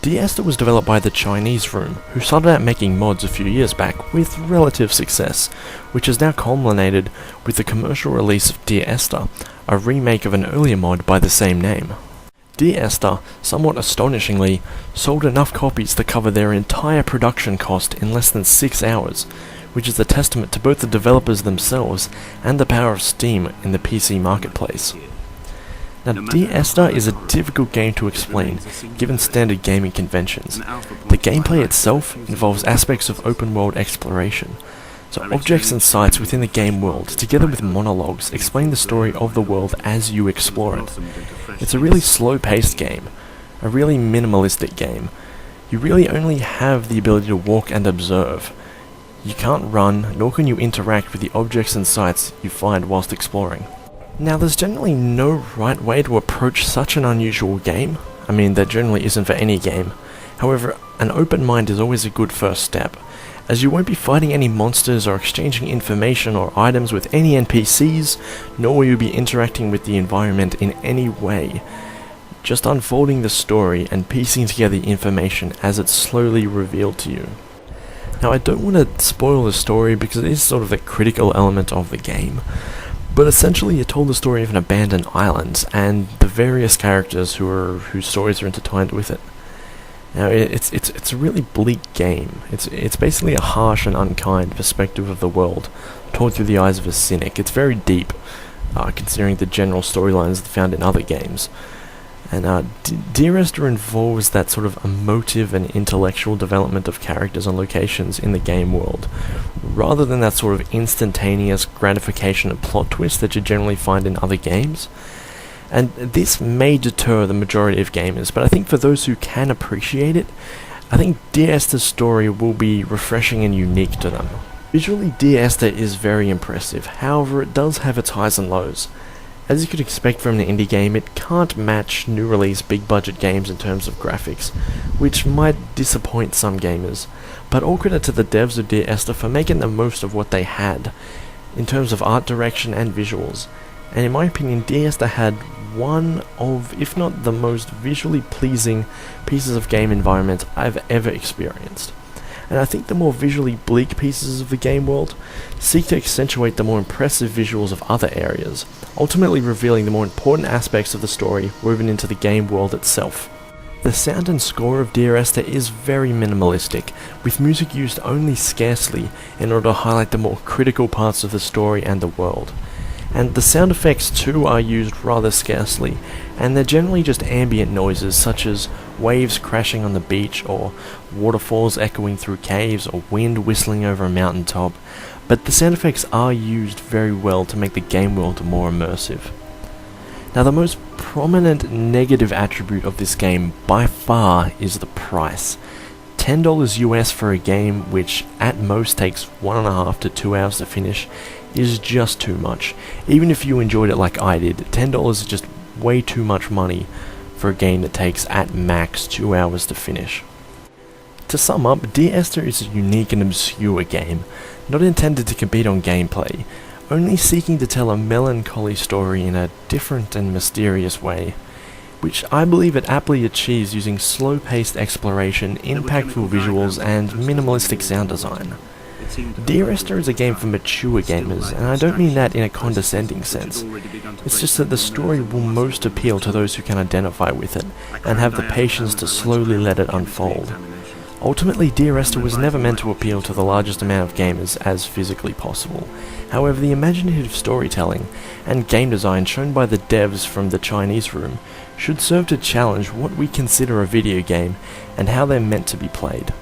Esther was developed by the Chinese Room, who started out making mods a few years back with relative success, which has now culminated with the commercial release of Esther, a remake of an earlier mod by the same name. Esther, somewhat astonishingly, sold enough copies to cover their entire production cost in less than 6 hours, which is a testament to both the developers themselves and the power of Steam in the PC marketplace. Now, Esther is a difficult game to explain, given standard gaming conventions. The gameplay itself involves aspects of open-world exploration, so objects and sights within the game world, together with monologues, explain the story of the world as you explore it. It's a really slow-paced game, a really minimalistic game. You really only have the ability to walk and observe. You can't run, nor can you interact with the objects and sights you find whilst exploring. Now, there's generally no right way to approach such an unusual game. I mean, there generally isn't for any game. However, an open mind is always a good first step, as you won't be fighting any monsters or exchanging information or items with any NPCs, nor will you be interacting with the environment in any way. Just unfolding the story and piecing together the information as it's slowly revealed to you. Now, I don't want to spoil the story because it is sort of the critical element of the game. But essentially, it told the story of an abandoned island and the various characters whose stories are intertwined with it. Now, it's a really bleak game. It's basically a harsh and unkind perspective of the world, told through the eyes of a cynic. It's very deep, considering the general storylines found in other games. And Esther involves that sort of emotive and intellectual development of characters and locations in the game world, rather than that sort of instantaneous gratification and plot twist that you generally find in other games. And this may deter the majority of gamers, but I think for those who can appreciate it, I think Esther's story will be refreshing and unique to them. Visually, Esther is very impressive, however it does have its highs and lows. As you could expect from an indie game, it can't match new release big budget games in terms of graphics, which might disappoint some gamers, but all credit to the devs of Esther for making the most of what they had, in terms of art direction and visuals, and in my opinion Esther had one of, if not the most visually pleasing pieces of game environment I've ever experienced. And I think the more visually bleak pieces of the game world seek to accentuate the more impressive visuals of other areas, ultimately revealing the more important aspects of the story woven into the game world itself. The sound and score of Esther is very minimalistic, with music used only scarcely in order to highlight the more critical parts of the story and the world. And the sound effects too are used rather scarcely, and they're generally just ambient noises such as waves crashing on the beach, or waterfalls echoing through caves, or wind whistling over a mountaintop, but the sound effects are used very well to make the game world more immersive. Now, the most prominent negative attribute of this game by far is the price. $10 US for a game which at most takes 1.5 to 2 hours to finish is just too much. Even if you enjoyed it like I did, $10 is just way too much money for a game that takes at max 2 hours to finish. To sum up, Esther is a unique and obscure game, not intended to compete on gameplay, only seeking to tell a melancholy story in a different and mysterious way, which I believe it aptly achieves using slow-paced exploration, impactful visuals, and minimalistic sound design. Esther is a game for mature gamers, and I don't mean that in a condescending sense. It's just that the story will most appeal to those who can identify with it, and have the patience to slowly let it unfold. Ultimately, Esther was never meant to appeal to the largest amount of gamers as physically possible. However, the imaginative storytelling and game design shown by the devs from the Chinese Room should serve to challenge what we consider a video game and how they're meant to be played.